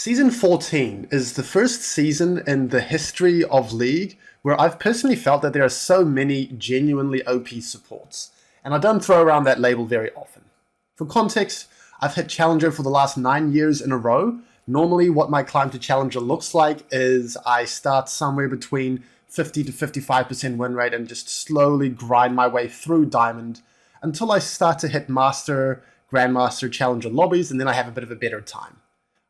Season 14 is the first season in the history of League where I've personally felt that there are so many genuinely OP supports, and I don't throw around that label very often. For context, I've hit Challenger for the last 9 years in a row. Normally what my climb to Challenger looks like is I start somewhere between 50 to 55% win rate and just slowly grind my way through Diamond until I start to hit Master, Grandmaster, Challenger lobbies, and then I have a bit of a better time.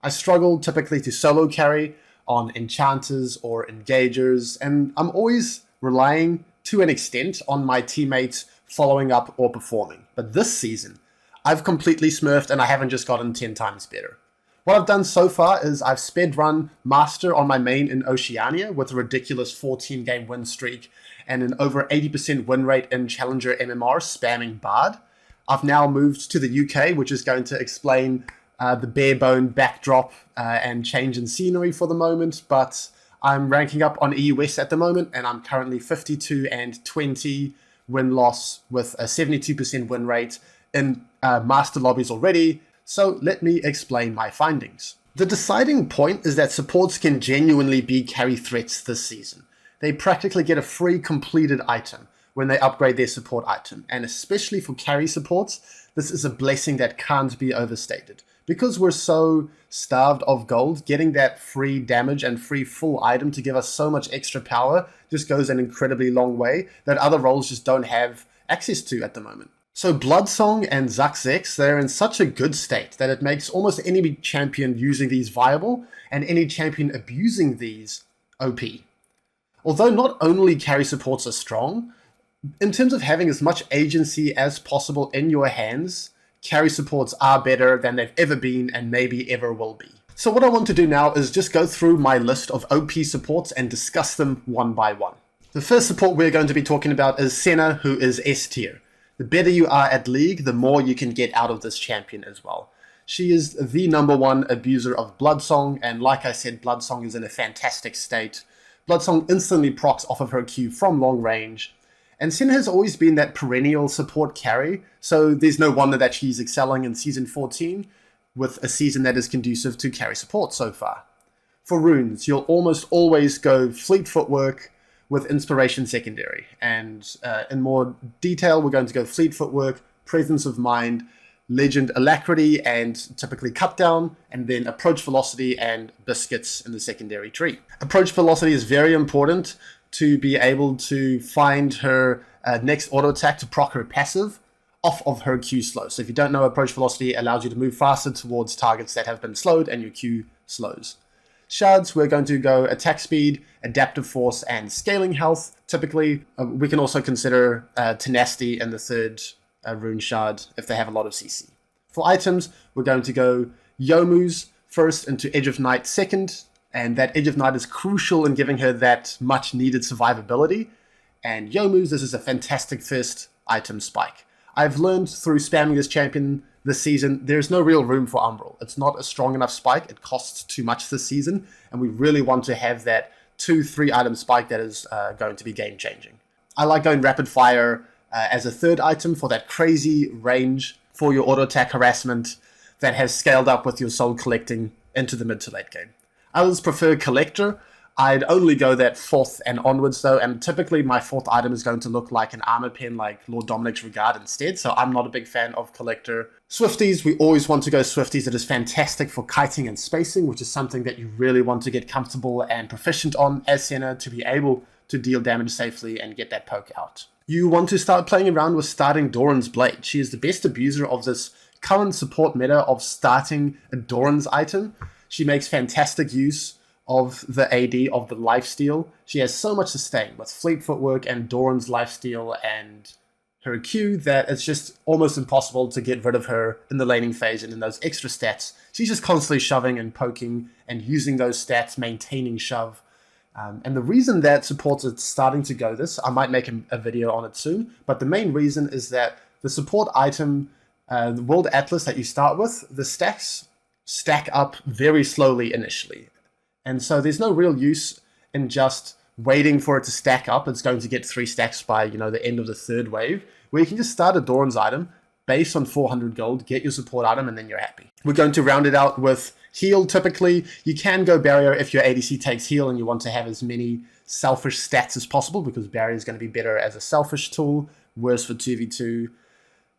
I struggle typically to solo carry on enchanters or engagers, and I'm always relying to an extent on my teammates following up or performing. But this season, I've completely smurfed and I haven't just gotten 10 times better. What I've done so far is I've sped run Master on my main in Oceania with a ridiculous 14 game win streak and an over 80% win rate in Challenger MMR spamming Bard. I've now moved to the UK, which is going to explain the bare bone backdrop and change in scenery for the moment, but I'm ranking up on EUS at the moment, and I'm currently 52 and 20 win-loss with a 72% win rate in master lobbies already, so let me explain my findings. The deciding point is that supports can genuinely be carry threats this season. They practically get a free completed item when they upgrade their support item, and especially for carry supports, this is a blessing that can't be overstated. Because we're so starved of gold, getting that free damage and free full item to give us so much extra power just goes an incredibly long way that other roles just don't have access to at the moment. So Bloodsong and Zaxx, they're in such a good state that it makes almost any champion using these viable and any champion abusing these OP. Although not only carry supports are strong, in terms of having as much agency as possible in your hands, carry supports are better than they've ever been and maybe ever will be. So what I want to do now is just go through my list of OP supports and discuss them one by one. The first support we're going to be talking about is Senna, who is S tier. The better you are at League, the more you can get out of this champion as well. She is the #1 abuser of Bloodsong, and like I said, Bloodsong is in a fantastic state. Bloodsong instantly procs off of her Q from long range. And Senna has always been that perennial support carry, so there's no wonder that she's excelling in Season 14 with a season that is conducive to carry support so far. For runes, you'll almost always go Fleet Footwork with Inspiration Secondary, and in more detail, we're going to go Fleet Footwork, Presence of Mind, Legend Alacrity, and typically Cut Down, and then Approach Velocity and Biscuits in the secondary tree. Approach Velocity is very important to be able to find her next auto attack to proc her passive off of her Q slow. So if you don't know, Approach Velocity allows you to move faster towards targets that have been slowed and your Q slows. Shards, we're going to go Attack Speed, Adaptive Force, and Scaling Health. Typically, we can also consider Tenacity in the third rune shard if they have a lot of CC. For items, we're going to go Youmuu's first into Edge of Night second, and that Edge of Night is crucial in giving her that much needed survivability. And Youmuu's, this is a fantastic first item spike. I've learned through spamming this champion this season, there's no real room for Umbral. It's not a strong enough spike, it costs too much this season, and we really want to have that 2-3 item spike that is going to be game changing. I like going Rapid Fire as a third item for that crazy range for your auto attack harassment that has scaled up with your soul collecting into the mid to late game. Others prefer Collector. I'd only go that 4th and onwards though, and typically my 4th item is going to look like an armor pen like Lord Dominic's Regard instead, so I'm not a big fan of Collector. Swifties, we always want to go Swifties. It is fantastic for kiting and spacing, which is something that you really want to get comfortable and proficient on as Senna to be able to deal damage safely and get that poke out. You want to start playing around with starting Doran's Blade. She is the best abuser of this current support meta of starting a Doran's item. She makes fantastic use of the AD of the lifesteal. She has so much sustain with Fleet Footwork and Doran's lifesteal and her Q that it's just almost impossible to get rid of her in the laning phase and in those extra stats. She's just constantly shoving and poking and using those stats, maintaining shove. And the reason that supports are starting to go this, I might make a video on it soon, but the main reason is that the support item, the World Atlas that you start with, the stacks stack up very slowly initially. And so there's no real use in just waiting for it to stack up. It's going to get 3 stacks by, the end of the 3rd wave, where you can just start a Doran's item based on 400 gold, get your support item, and then you're happy. We're going to round it out with Heal, typically, you can go barrier if your ADC takes heal and you want to have as many selfish stats as possible, because barrier is going to be better as a selfish tool, worse for 2v2.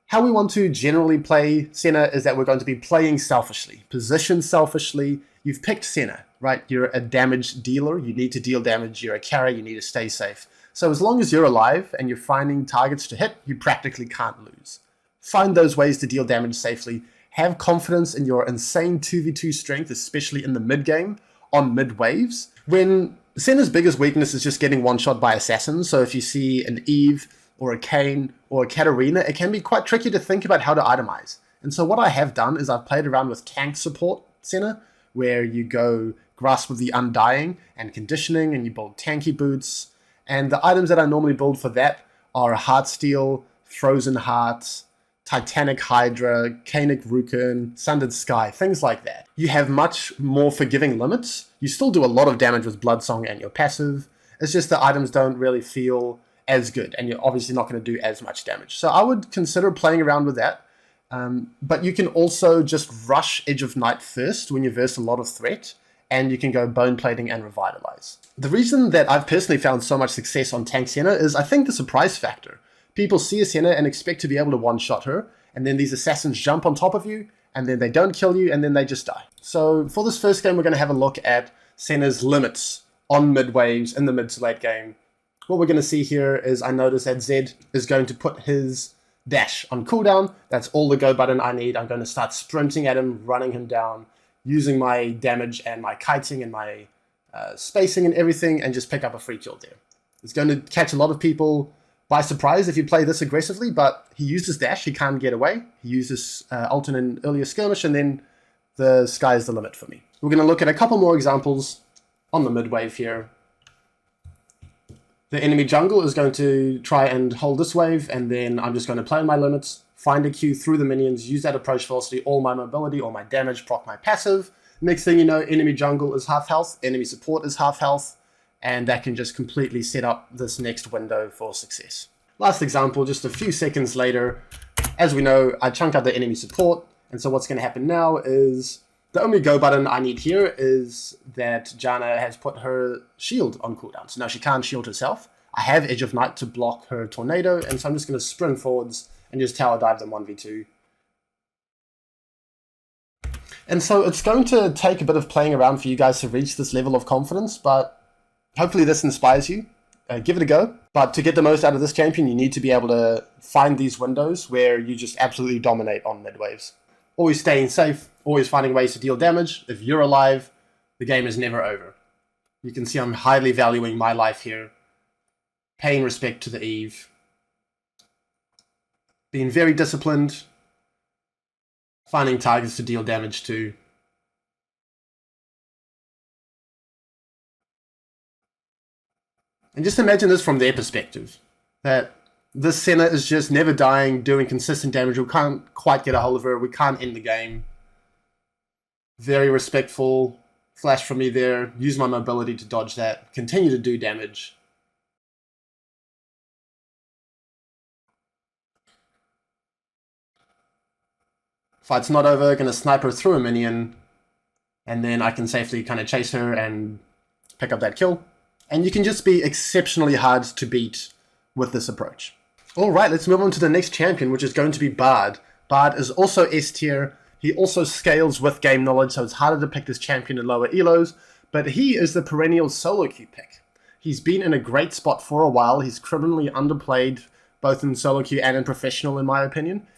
How we want to generally play Senna is that we're going to be playing selfishly, positioned selfishly. You've picked Senna, right? You're a damage dealer. You need to deal damage. You're a carry. You need to stay safe. So as long as you're alive and you're finding targets to hit, you practically can't lose. Find those ways to deal damage safely. Have confidence in your insane 2v2 strength, especially in the mid-game, on mid-waves. When Senna's biggest weakness is just getting one-shot by assassins, so if you see an Eve or a Kayn or a Katarina, it can be quite tricky to think about how to itemize. And so what I have done is I've played around with tank support Senna, where you go Grasp of the Undying and Conditioning, and you build tanky boots. And the items that I normally build for that are Heartsteel, Frozen Heart, Titanic Hydra, Kainic Rakan, Sundered Sky, things like that. You have much more forgiving limits. You still do a lot of damage with Bloodsong and your passive. It's just the items don't really feel as good, and you're obviously not going to do as much damage. So I would consider playing around with that. But you can also just rush Edge of Night first when you verse a lot of threat, and you can go Bone Plating and Revitalize. The reason that I've personally found so much success on tank Senna is I think the surprise factor. People see a Senna and expect to be able to one-shot her, and then these assassins jump on top of you, and then they don't kill you, and then they just die. So for this first game, we're going to have a look at Senna's limits on mid-waves in the mid to late game. What we're going to see here is I notice that Zed is going to put his dash on cooldown. That's all the go button I need. I'm going to start sprinting at him, running him down, using my damage and my kiting and my spacing and everything, and just pick up a free kill there. It's going to catch a lot of people by surprise if you play this aggressively, but he used his dash, he can't get away. He used his ult in an earlier skirmish, and then the sky's the limit for me. We're going to look at a couple more examples on the mid wave here. The enemy jungle is going to try and hold this wave, and then I'm just going to play on my limits, find a Q through the minions, use that approach velocity, all my mobility, all my damage, proc my passive. Next thing you know, enemy jungle is half health, enemy support is half health, and that can just completely set up this next window for success. Last example, just a few seconds later. As we know, I chunk out the enemy support, and so what's going to happen now is the only go button I need here is that Janna has put her shield on cooldown, so now she can't shield herself. I have Edge of Night to block her tornado, and so I'm just going to sprint forwards and just tower dive them 1v2. And so it's going to take a bit of playing around for you guys to reach this level of confidence, but hopefully this inspires you. Give it a go. But to get the most out of this champion, you need to be able to find these windows where you just absolutely dominate on mid waves. Always staying safe, always finding ways to deal damage. If you're alive, the game is never over. You can see I'm highly valuing my life here. Paying respect to the Eve. Being very disciplined. Finding targets to deal damage to. And just imagine this from their perspective. That this Senna is just never dying, doing consistent damage. We can't quite get a hold of her. We can't end the game. Very respectful. Flash from me there. Use my mobility to dodge that. Continue to do damage. Fight's not over. Gonna snipe her through a minion. And then I can safely kind of chase her and pick up that kill. And you can just be exceptionally hard to beat with this approach. Alright, let's move on to the next champion, which is going to be Bard. Bard is also S tier. He also scales with game knowledge, so it's harder to pick this champion in lower elos, but he is the perennial solo queue pick. He's been in a great spot for a while. He's criminally underplayed, both in solo queue and in professional, in my opinion.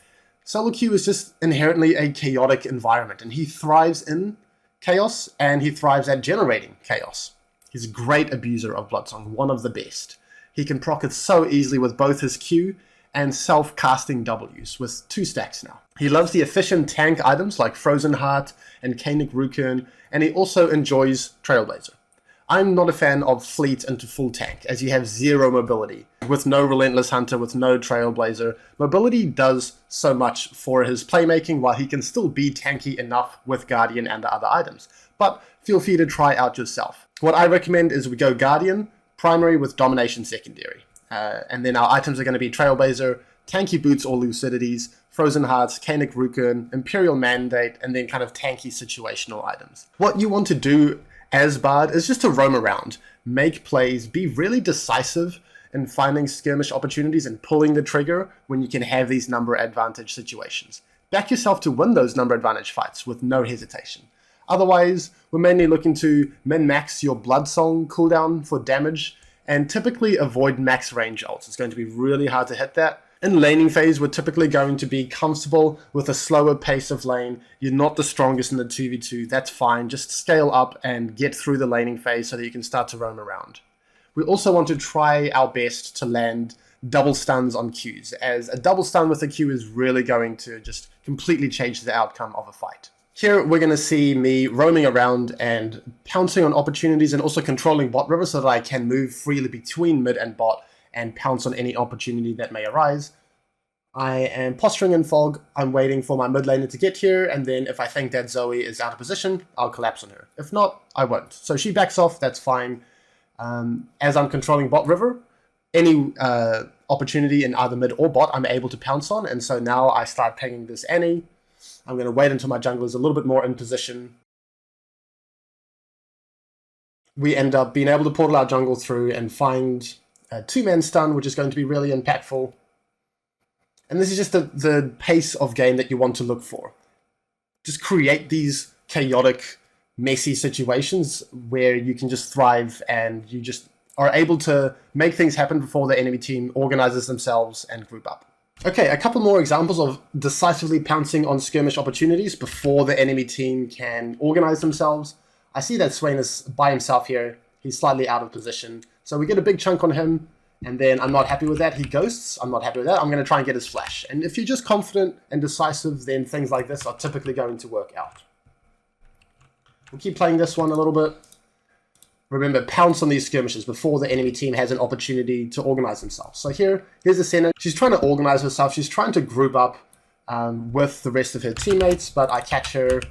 Solo queue is just inherently a chaotic environment, and he thrives in chaos, and he thrives at generating chaos. He's a great abuser of Bloodsong, one of the best. He can proc it so easily with both his Q and self-casting Ws, with 2 stacks now. He loves the efficient tank items like Frozen Heart and Kainic Rakan, and he also enjoys Trailblazer. I'm not a fan of fleet into full tank, as you have 0 mobility. With no Relentless Hunter, with no Trailblazer, mobility does so much for his playmaking, while he can still be tanky enough with Guardian and the other items. But feel free to try out yourself. What I recommend is we go Guardian, primary with Domination secondary. And then our items are going to be Trailblazer, tanky boots or lucidities, frozen hearts, Canik Rukan, Imperial Mandate, and then kind of tanky situational items. What you want to do as Bard is just to roam around, make plays, be really decisive in finding skirmish opportunities and pulling the trigger when you can have these number advantage situations. Back yourself to win those number advantage fights with no hesitation. Otherwise, we're mainly looking to min-max your Blood Song cooldown for damage and typically avoid max range ults. It's going to be really hard to hit that. In laning phase, we're typically going to be comfortable with a slower pace of lane. You're not the strongest in the 2v2, that's fine. Just scale up and get through the laning phase so that you can start to roam around. We also want to try our best to land double stuns on Qs, as a double stun with a Q is really going to just completely change the outcome of a fight. Here we're going to see me roaming around and pouncing on opportunities and also controlling bot river so that I can move freely between mid and bot and pounce on any opportunity that may arise. I am posturing in fog, I'm waiting for my mid laner to get here, and then if I think that Zoe is out of position, I'll collapse on her. If not, I won't. So she backs off, that's fine. As I'm controlling bot river, any opportunity in either mid or bot I'm able to pounce on, and so now I start pinging this Annie. I'm going to wait until my jungler is a little bit more in position. We end up being able to portal our jungle through and find a 2-man stun, which is going to be really impactful. And this is just the pace of game that you want to look for. Just create these chaotic, messy situations where you can just thrive and you just are able to make things happen before the enemy team organizes themselves and group up. Okay, a couple more examples of decisively pouncing on skirmish opportunities before the enemy team can organize themselves. I see that Swain is by himself here. He's slightly out of position. So we get a big chunk on him, and then I'm not happy with that. He ghosts. I'm not happy with that. I'm going to try and get his flash. And if you're just confident and decisive, then things like this are typically going to work out. We'll keep playing this one a little bit. Remember, pounce on these skirmishes before the enemy team has an opportunity to organize themselves. So here's a Senna. She's trying to organize herself. She's trying to group up with the rest of her teammates, but I catch her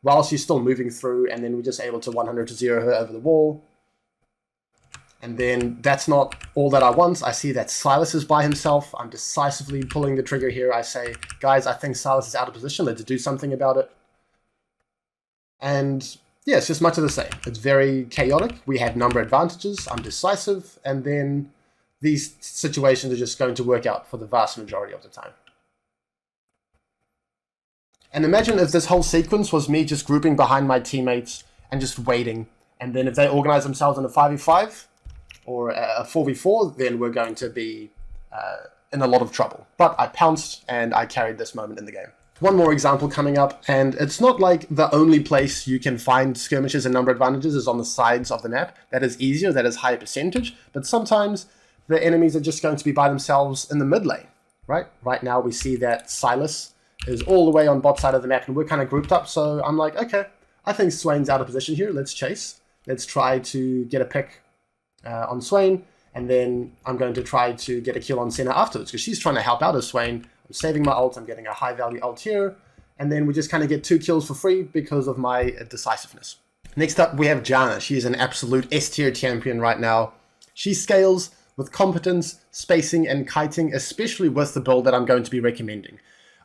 while she's still moving through, and then we're just able to 100-0 her over the wall. And then that's not all that I want. I see that Silas is by himself. I'm decisively pulling the trigger here. I say, guys, I think Silas is out of position. Let's do something about it. And yeah, it's just much of the same. It's very chaotic. We have number advantages. I'm decisive. And then these situations are just going to work out for the vast majority of the time. And imagine if this whole sequence was me just grouping behind my teammates and just waiting. And then if they organize themselves in a 5v5 or a 4v4, then we're going to be in a lot of trouble. But I pounced and I carried this moment in the game. One more example coming up, and it's not like the only place you can find skirmishes and number advantages is on the sides of the map. That is easier, that is higher percentage, but sometimes the enemies are just going to be by themselves in the mid lane, right? Right now we see that Silas is all the way on bot side of the map and we're kind of grouped up, so I'm like, okay, I think Swain's out of position here, let's chase. Let's try to get a pick on Swain, and then I'm going to try to get a kill on Senna afterwards, because she's trying to help out as Swain. I'm saving my ult, I'm getting a high value ult here, and then we just kind of get 2 kills for free because of my decisiveness. Next up, we have Janna. She is an absolute S-tier champion right now. She scales with competence, spacing, and kiting, especially with the build that I'm going to be recommending.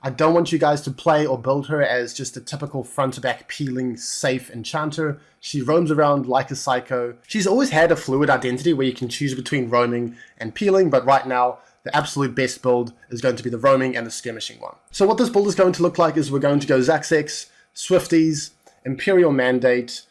I don't want you guys to play or build her as just a typical front-to-back peeling, safe enchanter. She roams around like a psycho. She's always had a fluid identity where you can choose between roaming and peeling, but right now, the absolute best build is going to be the roaming and the skirmishing one. So what this build is going to look like is we're going to go Zaxx, Swifties, Imperial Mandate,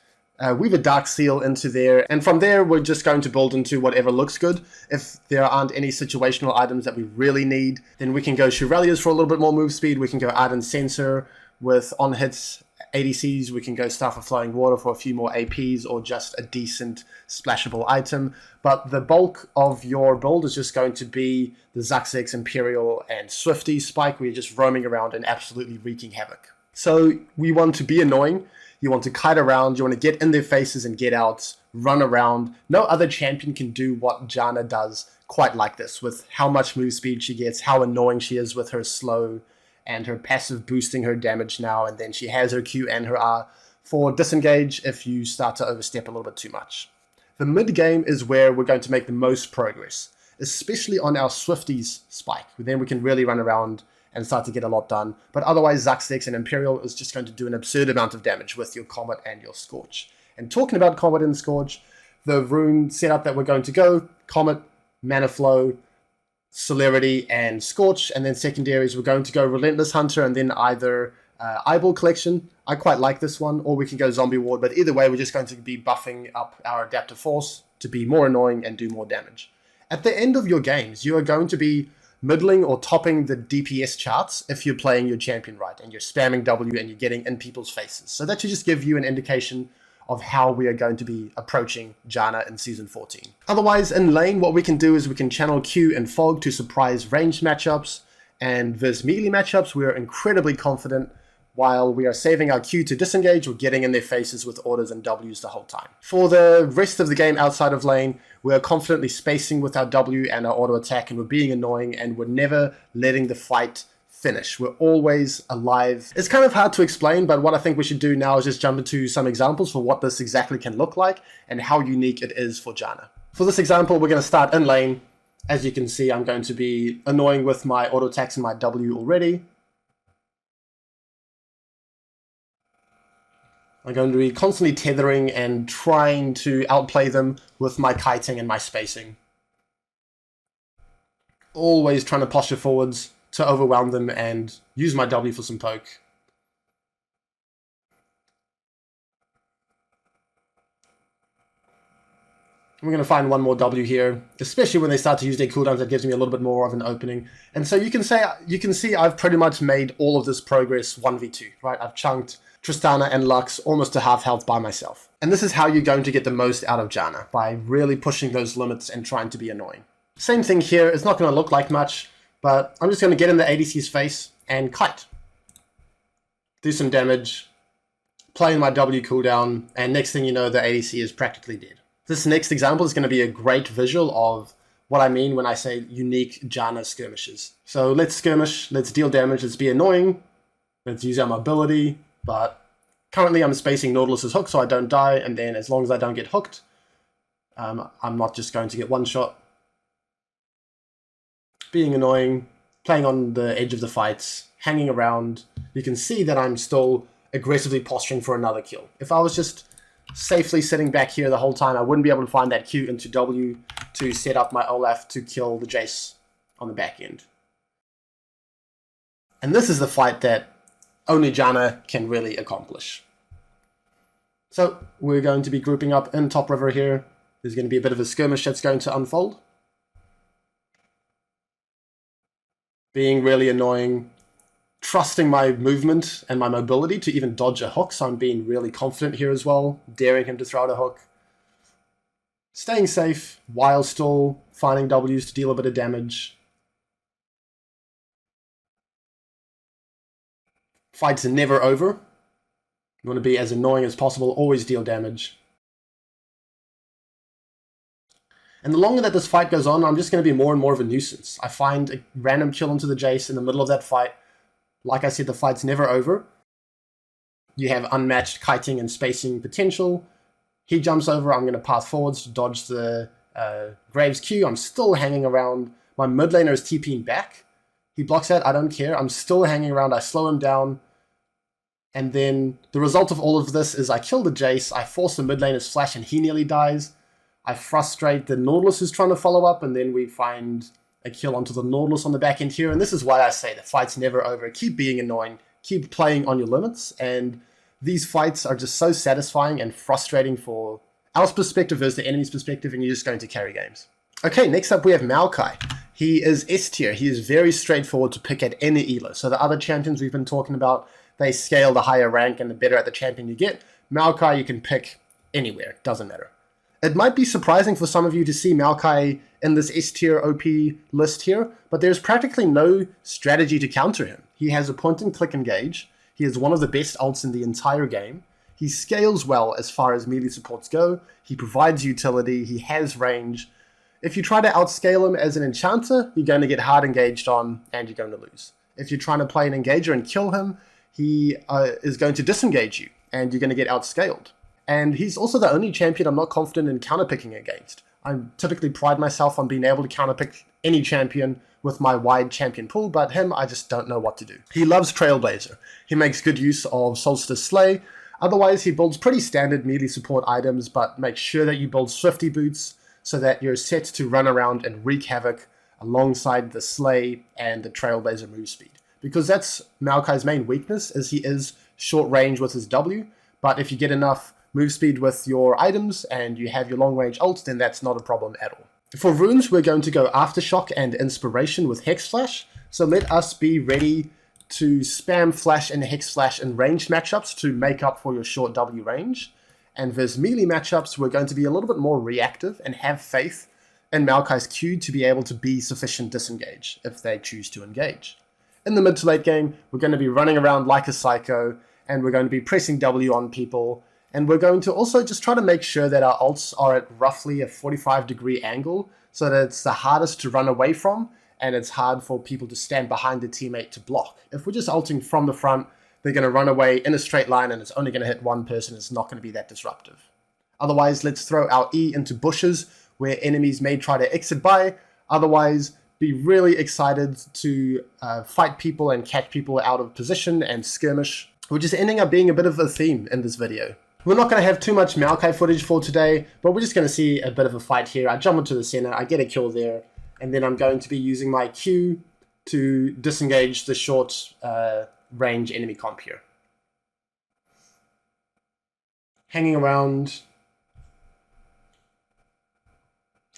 weave a Dark Seal into there, and from there we're just going to build into whatever looks good. If there aren't any situational items that we really need, then we can go Chevaliers for a little bit more move speed, we can go Ardent Sensor with on-hits ADCs, we can go Staff of Flowing Water for a few more APs or just a decent splashable item. But the bulk of your build is just going to be the Zaxx, Imperial, and Swifty spike, where you're just roaming around and absolutely wreaking havoc. So we want to be annoying, you want to kite around, you want to get in their faces and get out, run around. No other champion can do what Janna does quite like this, with how much move speed she gets, how annoying she is with her slow, and her passive boosting her damage now, and then she has her Q and her R for disengage if you start to overstep a little bit too much. The mid game is where we're going to make the most progress. especially on our Swifties spike. Then we can really run around and start to get a lot done. But otherwise, Zuxtex and Imperial is just going to do an absurd amount of damage with your Comet and your Scorch. And talking about Comet and Scorch, the rune setup that we're going to go, Comet, Mana Flow, Celerity, and Scorch. And then secondaries, we're going to go Relentless Hunter and then either Eyeball Collection. I quite like this one, or we can go Zombie Ward. But either way, we're just going to be buffing up our Adaptive Force to be more annoying and do more damage. At the end of your games, you are going to be middling or topping the DPS charts if you're playing your champion right and you're spamming W and you're getting in people's faces. So that should just give you an indication of how we are going to be approaching Janna in Season 14. Otherwise, in lane, what we can do is we can channel Q and Fog to surprise ranged matchups, and versus melee matchups, we are incredibly confident while we are saving our Q to disengage, we're getting in their faces with orders and Ws the whole time. For the rest of the game outside of lane, we are confidently spacing with our W and our auto attack, and we're being annoying, and we're never letting the fight finish. We're always alive. It's kind of hard to explain, but what I think we should do now is just jump into some examples for what this exactly can look like and how unique it is for Janna. For this example, we're going to start in lane. As you can see, I'm going to be annoying with my auto attacks and my W already. I'm going to be constantly tethering and trying to outplay them with my kiting and my spacing. Always trying to posture forwards to overwhelm them and use my W for some poke. We're going to find one more W here, especially when they start to use their cooldowns. That gives me a little bit more of an opening. And so you can see I've pretty much made all of this progress 1v2, right? I've chunked Tristana and Lux almost to half health by myself. And this is how you're going to get the most out of Janna, by really pushing those limits and trying to be annoying. Same thing here. It's not going to look like much, but I'm just going to get in the ADC's face and kite. Do some damage, play in my W cooldown, and next thing you know, the ADC is practically dead. This next example is going to be a great visual of what I mean when I say unique Janna skirmishes. So let's skirmish, let's deal damage, let's be annoying, let's use our mobility, but currently I'm spacing Nautilus's hook so I don't die, and then as long as I don't get hooked, I'm not just going to get one shot. Being annoying, playing on the edge of the fights, hanging around. You can see that I'm still aggressively posturing for another kill. If I was just safely sitting back here the whole time, I wouldn't be able to find that Q into W to set up my Olaf to kill the Jace on the back end. And this is the fight that only Janna can really accomplish. So we're going to be grouping up in top river here. There's going to be a bit of a skirmish that's going to unfold. Being really annoying, trusting my movement and my mobility to even dodge a hook, so I'm being really confident here as well, daring him to throw out a hook. Staying safe while still finding Ws to deal a bit of damage. Fights are never over. You want to be as annoying as possible, always deal damage. And the longer that this fight goes on, I'm just going to be more and more of a nuisance. I find a random kill into the Jace in the middle of that fight. Like I said, the fight's never over. You have unmatched kiting and spacing potential. He jumps over, I'm going to pass forwards to dodge the Graves Q. I'm still hanging around. My mid laner is TPing back. He blocks that, I don't care. I'm still hanging around, I slow him down. And then the result of all of this is I kill the Jace, I force the mid laner's flash and he nearly dies. I frustrate the Nautilus who's trying to follow up, and then we find a kill onto the Nautilus on the back end here. And this is why I say the fight's never over. Keep being annoying, keep playing on your limits, and these fights are just so satisfying and frustrating for our perspective versus the enemy's perspective, and you're just going to carry games. Okay, next up we have Maokai. He is S tier. He is very straightforward to pick at any elo. So the other champions we've been talking about, they scale the higher rank and the better at the champion you get. Maokai you can pick anywhere, doesn't matter. It might be surprising for some of you to see Maokai in this S tier OP list here, but there's practically no strategy to counter him. He has a point and click engage. He is one of the best ults in the entire game. He scales well as far as melee supports go. He provides utility. He has range. If you try to outscale him as an enchanter, you're going to get hard engaged on and you're going to lose. If you're trying to play an engager and kill him, he is going to disengage you and you're going to get outscaled. And he's also the only champion I'm not confident in counterpicking against. I typically pride myself on being able to counterpick any champion with my wide champion pool, but him, I just don't know what to do. He loves Trailblazer. He makes good use of Solstice Slay. Otherwise, he builds pretty standard melee support items, but make sure that you build Swifty Boots so that you're set to run around and wreak havoc alongside the Slay and the Trailblazer move speed. Because that's Maokai's main weakness, is he is short range with his W, but if you get enough move speed with your items and you have your long range ult, then that's not a problem at all. For runes, we're going to go Aftershock and Inspiration with Hex Flash, so let us be ready to spam Flash and Hex Flash in ranged matchups to make up for your short W range. And versus melee matchups, we're going to be a little bit more reactive and have faith in Maokai's Q to be able to be sufficient disengage if they choose to engage. In the mid to late game, we're going to be running around like a psycho, and we're going to be pressing W on people, and we're going to also just try to make sure that our ults are at roughly a 45-degree angle so that it's the hardest to run away from, and it's hard for people to stand behind the teammate to block. If we're just ulting from the front, they're going to run away in a straight line and it's only going to hit one person. It's not going to be that disruptive. Otherwise, let's throw our E into bushes where enemies may try to exit by. Otherwise, be really excited to fight people and catch people out of position and skirmish, which is ending up being a bit of a theme in this video. We're not going to have too much Maokai footage for today, but we're just going to see a bit of a fight here. I jump into the Senna, I get a kill there, and then I'm going to be using my Q to disengage the short range enemy comp here. Hanging around.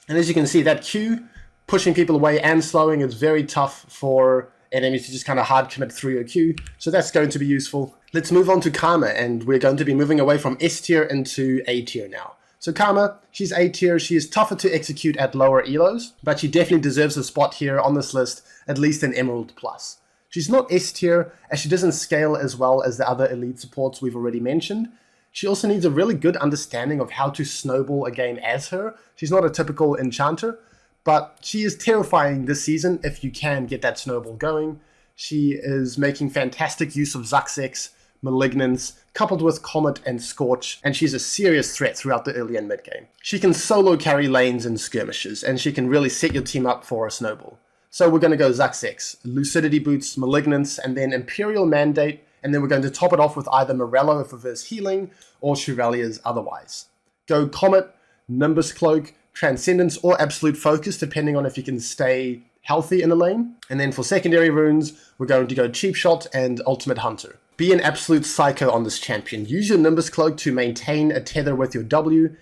And as you can see, that Q, pushing people away and slowing, is very tough for enemies to just kind of hard commit through your Q. So that's going to be useful. Let's move on to Karma, and we're going to be moving away from S tier into A tier now. So Karma, she's A tier, she is tougher to execute at lower elos, but she definitely deserves a spot here on this list, at least an Emerald Plus. She's not S tier, as she doesn't scale as well as the other elite supports we've already mentioned. She also needs a really good understanding of how to snowball a game as her. She's not a typical enchanter, but she is terrifying this season if you can get that snowball going. She is making fantastic use of Zaxx, Malignance, coupled with Comet and Scorch, and she's a serious threat throughout the early and mid game. She can solo carry lanes and skirmishes, and she can really set your team up for a snowball. So we're going to go Zaxx, Lucidity Boots, Malignance, and then Imperial Mandate, and then we're going to top it off with either Morello for his healing, or Chevaliers otherwise. Go Comet, Nimbus Cloak, Transcendence, or Absolute Focus, depending on if you can stay healthy in the lane. And then for secondary runes, we're going to go Cheap Shot and Ultimate Hunter. Be an absolute psycho on this champion. Use your Nimbus Cloak to maintain a tether with your W,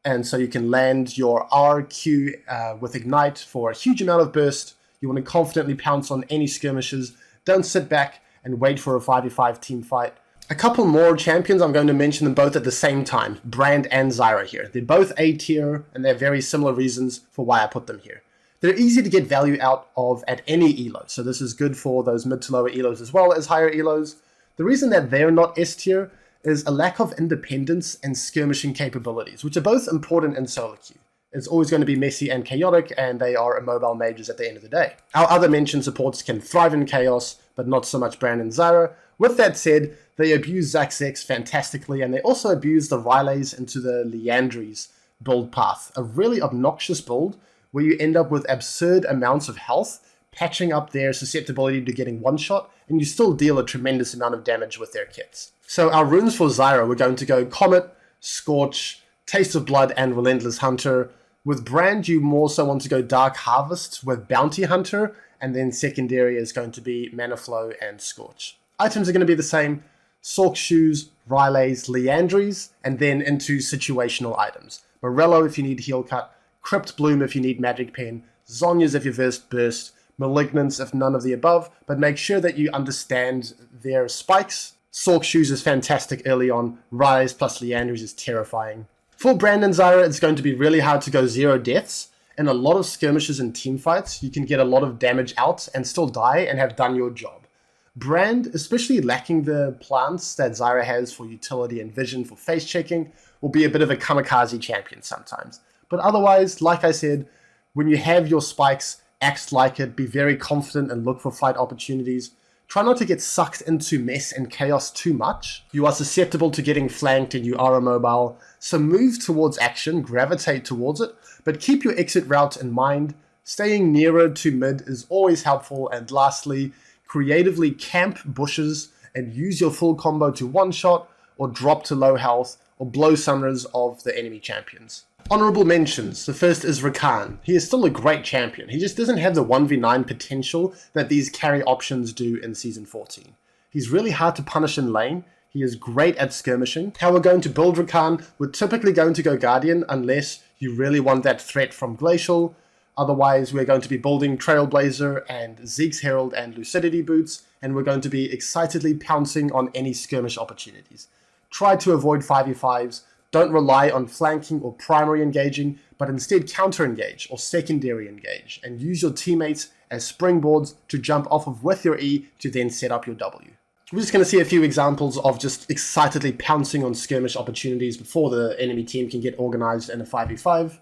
and so you can land your RQ with Ignite for a huge amount of burst. You want to confidently pounce on any skirmishes. Don't sit back and wait for a 5v5 team fight. A couple more champions, I'm going to mention them both at the same time, Brand and Zyra here. They're both A tier, and they have very similar reasons for why I put them here. They're easy to get value out of at any elo, so this is good for those mid to lower elos as well as higher elos. The reason that they're not S tier is a lack of independence and skirmishing capabilities, which are both important in solo queue. It's always going to be messy and chaotic, and they are immobile mages at the end of the day. Our other mentioned supports can thrive in chaos, but not so much Brand and Zyra. With that said, they abuse Zaxx fantastically, and they also abuse the Rylays into the Liandry's build path, a really obnoxious build where you end up with absurd amounts of health, patching up their susceptibility to getting one-shot, and you still deal a tremendous amount of damage with their kits. So our runes for Zyra, we're going to go Comet, Scorch, Taste of Blood, and Relentless Hunter. With Brand, you more so want to go Dark Harvest with Bounty Hunter, and then secondary is going to be Mana Flow and Scorch. Items are going to be the same: Sork Shoes, Rylays, Liandry's, and then into situational items. Morello if you need Heal Cut, Crypt Bloom if you need Magic Pen, Zhonya's if you versed Burst, Malignance if none of the above, but make sure that you understand their spikes. Sork Shoes is fantastic early on, Rylays plus Liandry's is terrifying. For Brand and Zyra, it's going to be really hard to go 0 deaths. In a lot of skirmishes and teamfights, you can get a lot of damage out and still die and have done your job. Brand, especially lacking the plants that Zyra has for utility and vision for face checking, will be a bit of a kamikaze champion sometimes. But otherwise, like I said, when you have your spikes, act like it, be very confident and look for fight opportunities. Try not to get sucked into mess and chaos too much. You are susceptible to getting flanked and you are immobile, so move towards action, gravitate towards it, but keep your exit route in mind. Staying nearer to mid is always helpful, and lastly, creatively camp bushes and use your full combo to one-shot or drop to low health or blow summoners of the enemy champions. Honorable mentions. The first is Rakan. He is still a great champion. He just doesn't have the 1v9 potential that these carry options do in Season 14. He's really hard to punish in lane. He is great at skirmishing. How we're going to build Rakan, we're typically going to go Guardian unless you really want that threat from Glacial. Otherwise, we're going to be building Trailblazer and Zeke's Herald and Lucidity Boots, and we're going to be excitedly pouncing on any skirmish opportunities. Try to avoid 5v5s. Don't rely on flanking or primary engaging, but instead counter-engage or secondary engage, and use your teammates as springboards to jump off of with your E to then set up your W. We're just going to see a few examples of just excitedly pouncing on skirmish opportunities before the enemy team can get organized in a 5v5.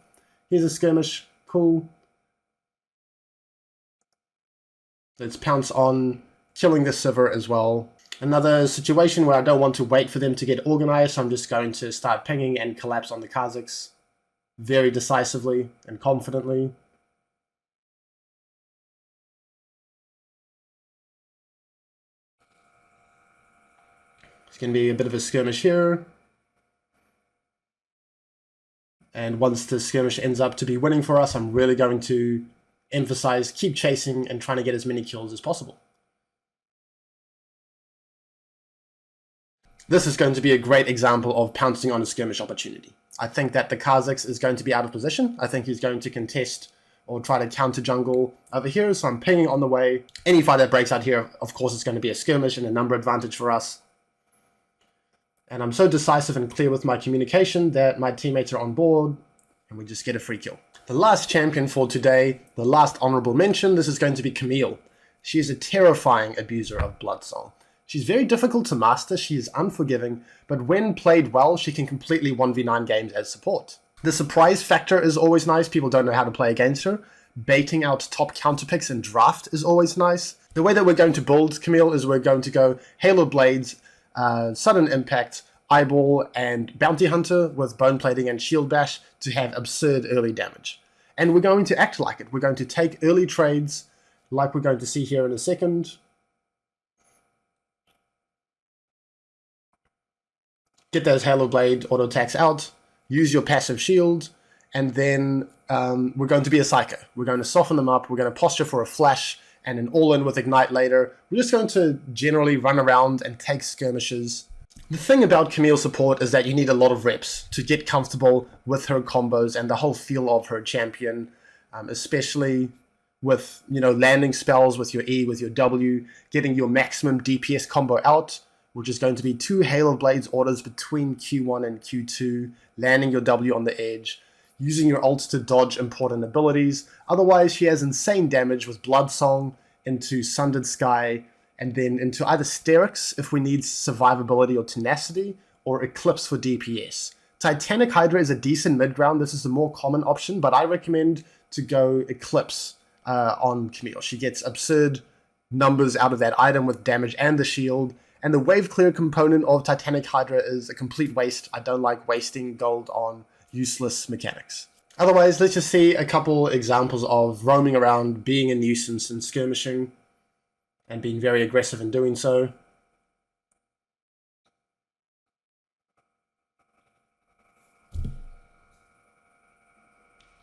Here's a skirmish. Cool. Let's pounce on killing the Sivir as well. Another situation where I don't want to wait for them to get organized, so I'm just going to start pinging and collapse on the Kazakhs very decisively and confidently. It's going to be a bit of a skirmish here. And once the skirmish ends up to be winning for us, I'm really going to emphasize keep chasing and trying to get as many kills as possible. This is going to be a great example of pouncing on a skirmish opportunity. I think that the Kazakhs is going to be out of position. I think he's going to contest or try to counter jungle over here, so I'm pinging on the way. Any fight that breaks out here, of course, is going to be a skirmish and a number advantage for us. And I'm so decisive and clear with my communication that my teammates are on board, and we just get a free kill. The last champion for today, the last honorable mention, this is going to be Camille. She is a terrifying abuser of Bloodsong. She's very difficult to master, she is unforgiving, but when played well, she can completely 1v9 games as support. The surprise factor is always nice, people don't know how to play against her. Baiting out top counter picks in draft is always nice. The way that we're going to build Camille is we're going to go Halo Blades, Sudden Impact, Eyeball, and Bounty Hunter with Bone Plating and Shield Bash to have absurd early damage. And we're going to act like it. We're going to take early trades, like we're going to see here in a second. Get those Halo Blade auto attacks out, use your passive shield, and then we're going to be a Psycho. We're going to soften them up, we're going to posture for a flash, and an all-in with Ignite later. We're just going to generally run around and take skirmishes. The thing about Camille support is that you need a lot of reps to get comfortable with her combos and the whole feel of her champion, especially with, you know, landing spells with your E, with your W, getting your maximum DPS combo out, which is going to be 2 Halo Blades orders between Q1 and Q2, landing your W on the edge, using your ult to dodge important abilities. Otherwise, she has insane damage with Bloodsong into Sundered Sky, and then into either Sterix if we need survivability or tenacity, or Eclipse for DPS. Titanic Hydra is a decent mid-ground. This is the more common option, but I recommend to go Eclipse on Camille. She gets absurd numbers out of that item with damage and the shield, and the wave clear component of Titanic Hydra is a complete waste. I don't like wasting gold on useless mechanics. Otherwise, let's just see a couple examples of roaming around, being a nuisance and skirmishing, and being very aggressive in doing so.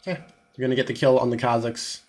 Okay, we're going to get the kill on the Kazakhs.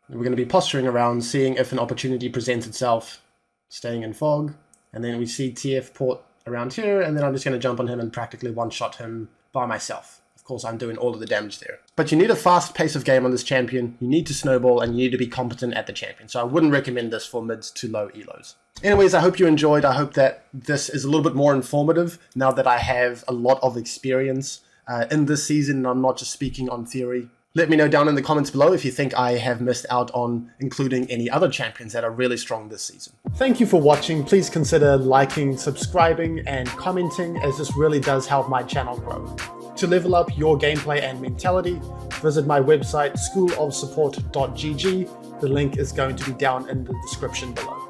We're going to be posturing around, seeing if an opportunity presents itself, staying in fog, and then we see TF port around here, and then I'm just going to jump on him and practically one-shot him by myself. Of course, I'm doing all of the damage there. But you need a fast pace of game on this champion, you need to snowball, and you need to be competent at the champion. So I wouldn't recommend this for mids to low elos. Anyways, I hope you enjoyed. I hope that this is a little bit more informative now that I have a lot of experience in this season, and I'm not just speaking on theory. Let me know down in the comments below if you think I have missed out on including any other champions that are really strong this season. Thank you for watching. Please consider liking, subscribing, and commenting, as this really does help my channel grow. To level up your gameplay and mentality, visit my website schoolofsupport.gg The link is going to be down in the description below.